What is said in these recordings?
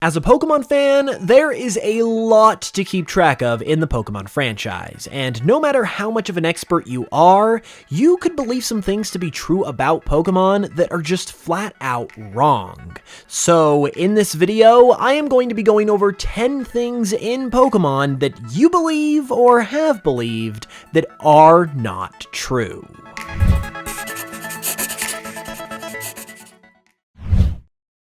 As a Pokemon fan, there is a lot to keep track of in the Pokemon franchise, and no matter how much of an expert you are, you could believe some things to be true about Pokemon that are just flat out wrong. So in this video, I am going to be going over 10 things in Pokemon that you believe or have believed that are not true.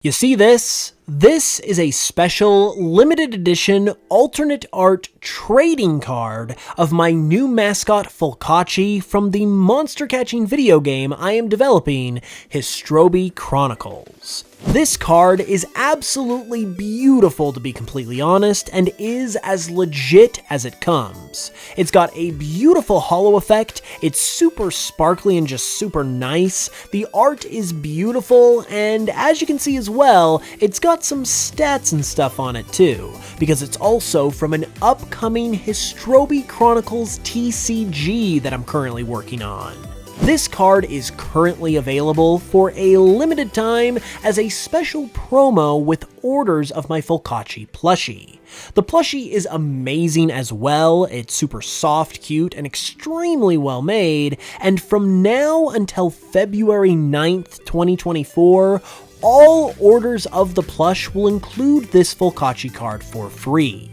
You see this? This is a special, limited edition, alternate art trading card of my new mascot Folkachi from the monster catching video game I am developing, Histrobi Chronicles. This card is absolutely beautiful, to be completely honest, and is as legit as it comes. It's got a beautiful holo effect, it's super sparkly and just super nice, the art is beautiful, and as you can see as well, it's got some stats and stuff on it too, because it's also from an upcoming Histrobi Chronicles TCG that I'm currently working on. This card is currently available for a limited time as a special promo with orders of my Folkachi plushie. The plushie is amazing as well, it's super soft, cute, and extremely well made, and from now until February 9th, 2024, all orders of the plush will include this Folkachi card for free.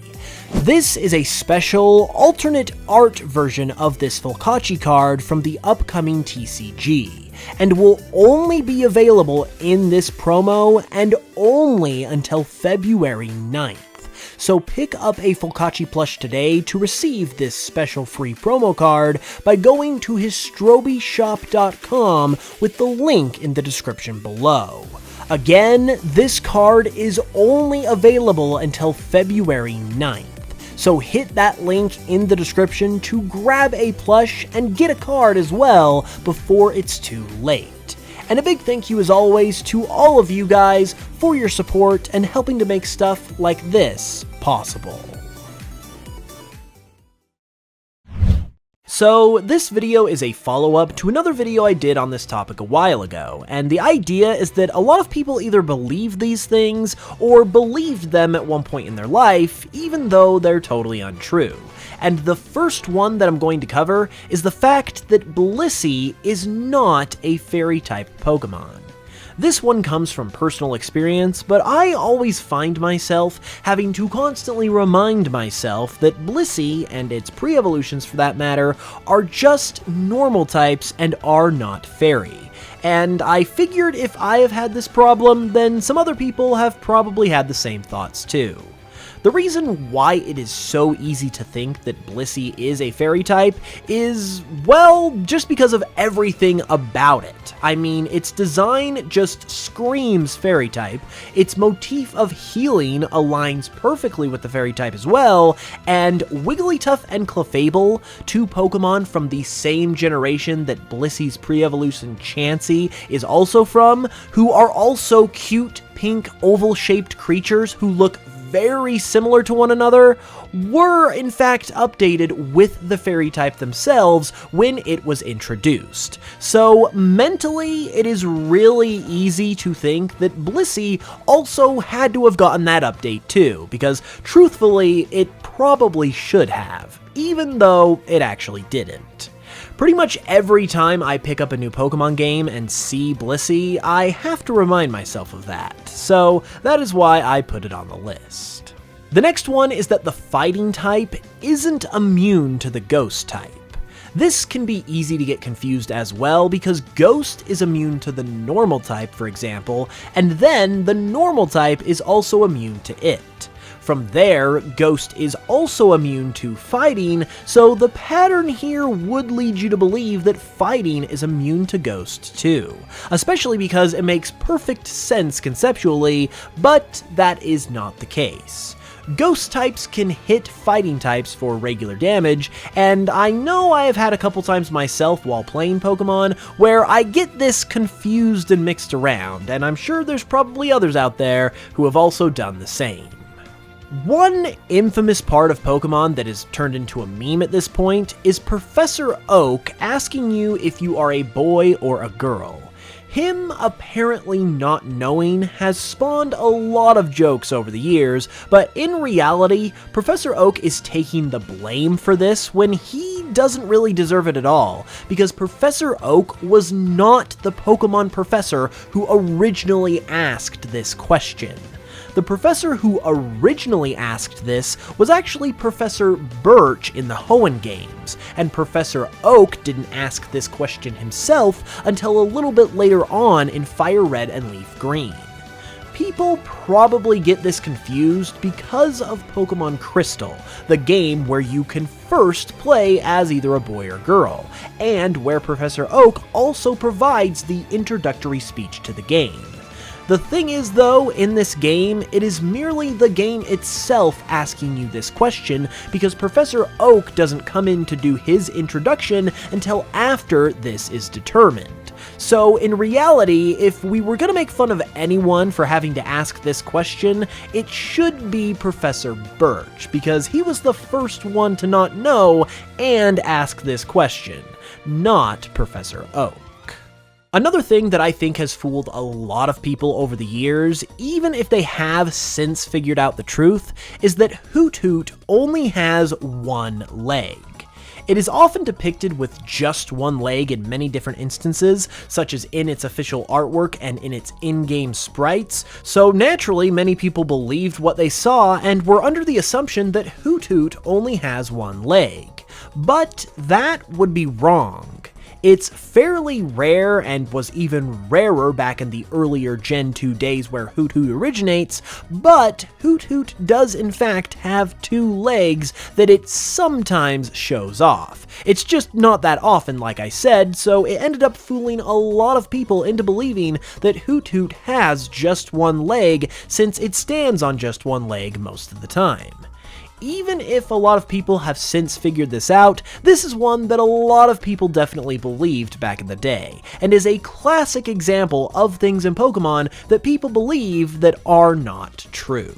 This is a special, alternate art version of this Folkachi card from the upcoming TCG, and will only be available in this promo and only until February 9th. So pick up a Folkachi plush today to receive this special free promo card by going to histrobishop.com with the link in the description below. Again, this card is only available until February 9th. So hit that link in the description to grab a plush and get a card as well before it's too late. And a big thank you as always to all of you guys for your support and helping to make stuff like this possible. So this video is a follow-up to another video I did on this topic a while ago, and the idea is that a lot of people either believe these things or believed them at one point in their life, even though they're totally untrue. And the first one that I'm going to cover is the fact that Blissey is not a fairy-type Pokemon. This one comes from personal experience, but I always find myself having to constantly remind myself that Blissey, and its pre-evolutions for that matter, are just normal types and are not fairy. And I figured if I have had this problem, then some other people have probably had the same thoughts too. The reason why it is so easy to think that Blissey is a fairy type is, well, just because of everything about it. I mean, its design just screams fairy type, its motif of healing aligns perfectly with the fairy type as well, and Wigglytuff and Clefable, two Pokemon from the same generation that Blissey's pre-evolution Chansey is also from, who are also cute, pink, oval-shaped creatures who look very similar to one another, were in fact updated with the fairy type themselves when it was introduced. So mentally, it is really easy to think that Blissey also had to have gotten that update too, because truthfully, it probably should have, even though it actually didn't. Pretty much every time I pick up a new Pokemon game and see Blissey, I have to remind myself of that, so that is why I put it on the list. The next one is that the fighting type isn't immune to the ghost type. This can be easy to get confused as well because Ghost is immune to the normal type, for example, and then the normal type is also immune to it. From there, Ghost is also immune to Fighting, so the pattern here would lead you to believe that Fighting is immune to Ghost too, especially because it makes perfect sense conceptually, but that is not the case. Ghost types can hit fighting types for regular damage, and I know I have had a couple times myself while playing Pokemon where I get this confused and mixed around, and I'm sure there's probably others out there who have also done the same. One infamous part of Pokemon that has turned into a meme at this point is Professor Oak asking you if you are a boy or a girl. Him apparently not knowing has spawned a lot of jokes over the years, but in reality, Professor Oak is taking the blame for this when he doesn't really deserve it at all, because Professor Oak was not the Pokemon professor who originally asked this question. The professor who originally asked this was actually Professor Birch in the Hoenn games, and Professor Oak didn't ask this question himself until a little bit later on in Fire Red and Leaf Green. People probably get this confused because of Pokemon Crystal, the game where you can first play as either a boy or girl, and where Professor Oak also provides the introductory speech to the game. The thing is though, in this game, it is merely the game itself asking you this question, because Professor Oak doesn't come in to do his introduction until after this is determined. So in reality, if we were gonna make fun of anyone for having to ask this question, it should be Professor Birch, because he was the first one to not know and ask this question, not Professor Oak. Another thing that I think has fooled a lot of people over the years, even if they have since figured out the truth, is that Hoothoot only has one leg. It is often depicted with just one leg in many different instances, such as in its official artwork and in its in-game sprites, so naturally many people believed what they saw and were under the assumption that Hoothoot only has one leg. But that would be wrong. It's fairly rare and was even rarer back in the earlier Gen 2 days where Hoothoot originates, but Hoothoot does in fact have two legs that it sometimes shows off. It's just not that often, like I said, so it ended up fooling a lot of people into believing that Hoothoot has just one leg, since it stands on just one leg most of the time. Even if a lot of people have since figured this out, this is one that a lot of people definitely believed back in the day, and is a classic example of things in Pokemon that people believe that are not true.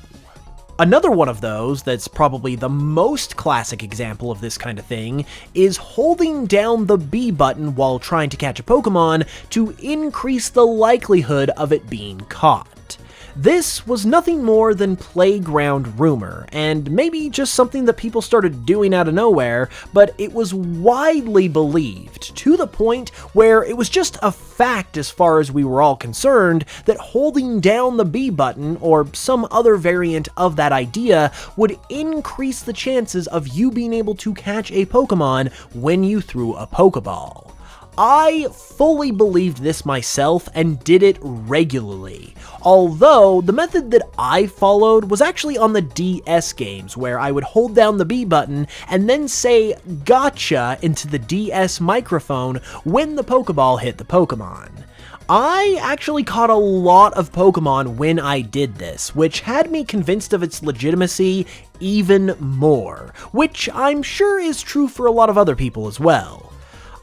Another one of those that's probably the most classic example of this kind of thing is holding down the B button while trying to catch a Pokemon to increase the likelihood of it being caught. This was nothing more than playground rumor, and maybe just something that people started doing out of nowhere, but it was widely believed, to the point where it was just a fact as far as we were all concerned, that holding down the B button, or some other variant of that idea, would increase the chances of you being able to catch a Pokemon when you threw a Pokeball. I fully believed this myself and did it regularly, although the method that I followed was actually on the DS games, where I would hold down the B button and then say "gotcha" into the DS microphone when the Pokeball hit the Pokemon. I actually caught a lot of Pokemon when I did this, which had me convinced of its legitimacy even more, which I'm sure is true for a lot of other people as well.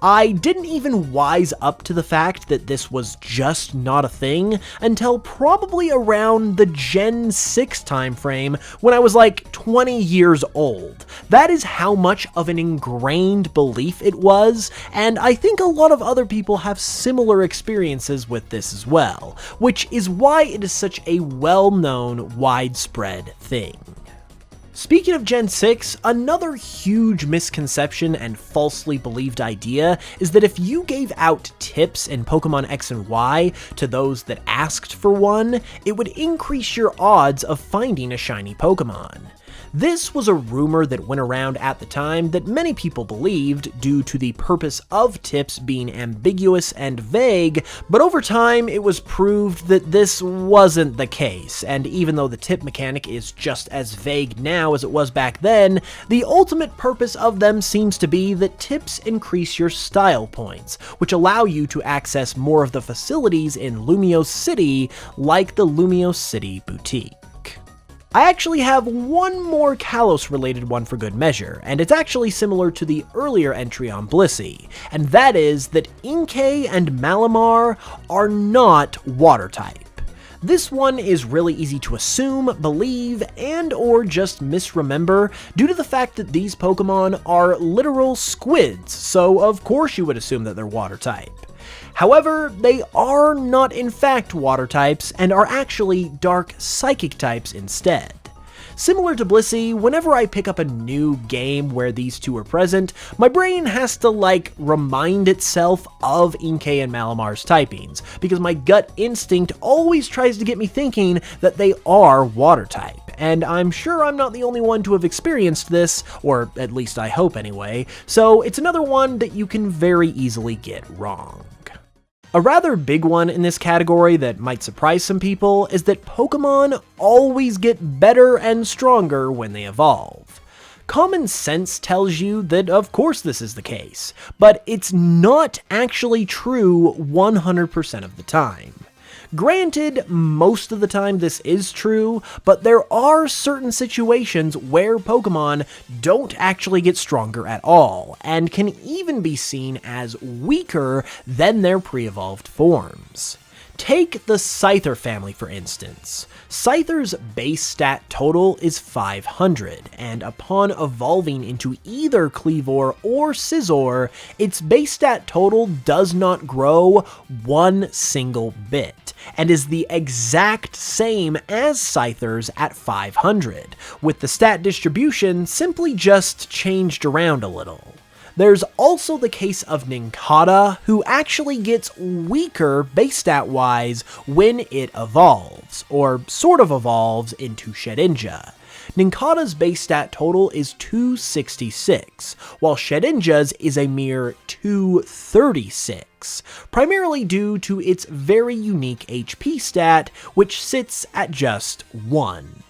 I didn't even wise up to the fact that this was just not a thing until probably around the Gen 6 timeframe, when I was like 20 years old. That is how much of an ingrained belief it was, and I think a lot of other people have similar experiences with this as well, which is why it is such a well-known, widespread thing. Speaking of Gen 6, another huge misconception and falsely believed idea is that if you gave out tips in Pokemon X and Y to those that asked for one, it would increase your odds of finding a shiny Pokemon. This was a rumor that went around at the time that many people believed due to the purpose of tips being ambiguous and vague, but over time it was proved that this wasn't the case, and even though the tip mechanic is just as vague now as it was back then, the ultimate purpose of them seems to be that tips increase your style points, which allow you to access more of the facilities in Lumiose City, like the Lumiose City Boutique. I actually have one more Kalos-related one for good measure, and it's actually similar to the earlier entry on Blissey, and that is that Inkay and Malamar are not water-type. This one is really easy to assume, believe, and or just misremember due to the fact that these Pokemon are literal squids, so of course you would assume that they're water-type. However, they are not in fact water types and are actually dark psychic types instead. Similar to Blissey, whenever I pick up a new game where these two are present, my brain has to remind itself of Inkay and Malamar's typings, because my gut instinct always tries to get me thinking that they are water type. And I'm sure I'm not the only one to have experienced this, or at least I hope anyway, so it's another one that you can very easily get wrong. A rather big one in this category that might surprise some people is that Pokémon always get better and stronger when they evolve. Common sense tells you that of course this is the case, but it's not actually true 100% of the time. Granted, most of the time this is true, but there are certain situations where Pokémon don't actually get stronger at all, and can even be seen as weaker than their pre-evolved forms. Take the Scyther family for instance. Scyther's base stat total is 500, and upon evolving into either Kleavor or Scizor, its base stat total does not grow one single bit, and is the exact same as Scyther's at 500, with the stat distribution simply just changed around a little. There's also the case of Nincada, who actually gets weaker base stat wise when it evolves, or sort of evolves into Shedinja. Nincada's base stat total is 266, while Shedinja's is a mere 236, primarily due to its very unique HP stat, which sits at just 1.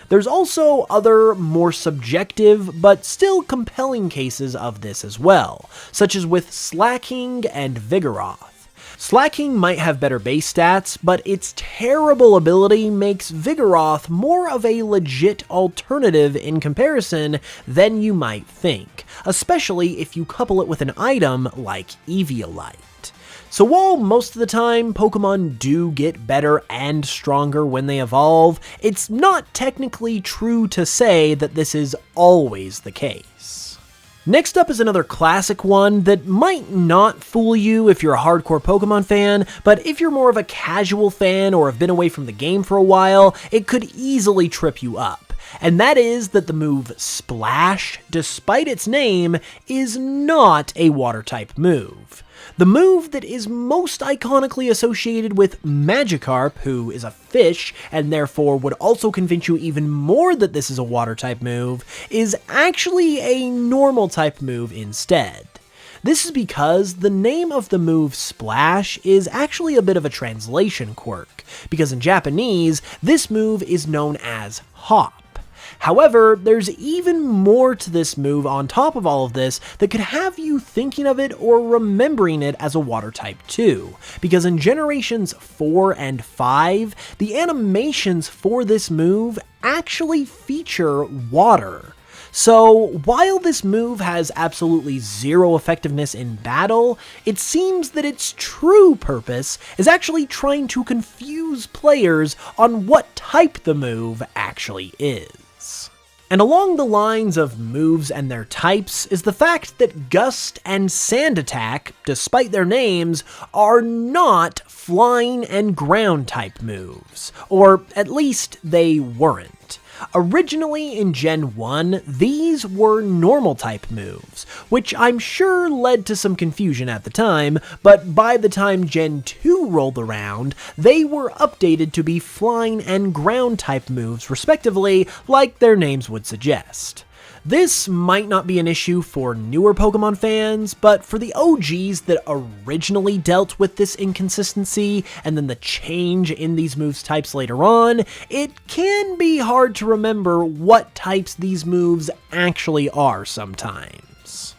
There's also other, more subjective, but still compelling cases of this as well, such as with Slaking and Vigoroth. Slaking might have better base stats, but its terrible ability makes Vigoroth more of a legit alternative in comparison than you might think, especially if you couple it with an item like Eviolite. So while most of the time Pokemon do get better and stronger when they evolve, it's not technically true to say that this is always the case. Next up is another classic one that might not fool you if you're a hardcore Pokemon fan, but if you're more of a casual fan or have been away from the game for a while, it could easily trip you up. And that is that the move Splash, despite its name, is not a water-type move. The move that is most iconically associated with Magikarp, who is a fish and therefore would also convince you even more that this is a water-type move, is actually a normal-type move instead. This is because the name of the move Splash is actually a bit of a translation quirk, because in Japanese, this move is known as Hop. However, there's even more to this move on top of all of this that could have you thinking of it or remembering it as a water type too, because in generations 4 and 5, the animations for this move actually feature water. So while this move has absolutely zero effectiveness in battle, it seems that its true purpose is actually trying to confuse players on what type the move actually is. And along the lines of moves and their types is the fact that Gust and Sand Attack, despite their names, are not flying and ground type moves, or at least they weren't. Originally in Gen 1, these were normal type moves, which I'm sure led to some confusion at the time, but by the time Gen 2 rolled around, they were updated to be flying and ground type moves respectively, like their names would suggest. This might not be an issue for newer Pokemon fans, but for the OGs that originally dealt with this inconsistency and then the change in these moves types later on, it can be hard to remember what types these moves actually are sometimes.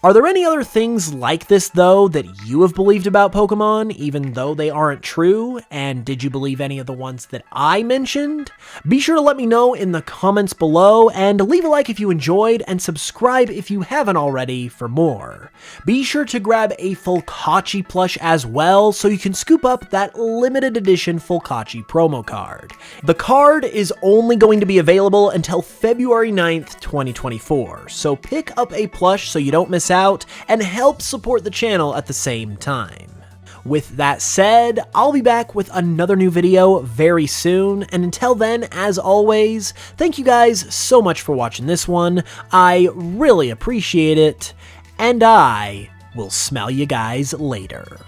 Are there any other things like this, though, that you have believed about Pokemon, even though they aren't true? And did you believe any of the ones that I mentioned? Be sure to let me know in the comments below, and leave a like if you enjoyed, and subscribe if you haven't already for more. Be sure to grab a Folkachi plush as well, so you can scoop up that limited edition Folkachi promo card. The card is only going to be available until February 9th, 2024, so pick up a plush so you don't miss out, and help support the channel at the same time. With that said, I'll be back with another new video very soon, and until then, as always, thank you guys so much for watching this one. I really appreciate it, and I will smell you guys later.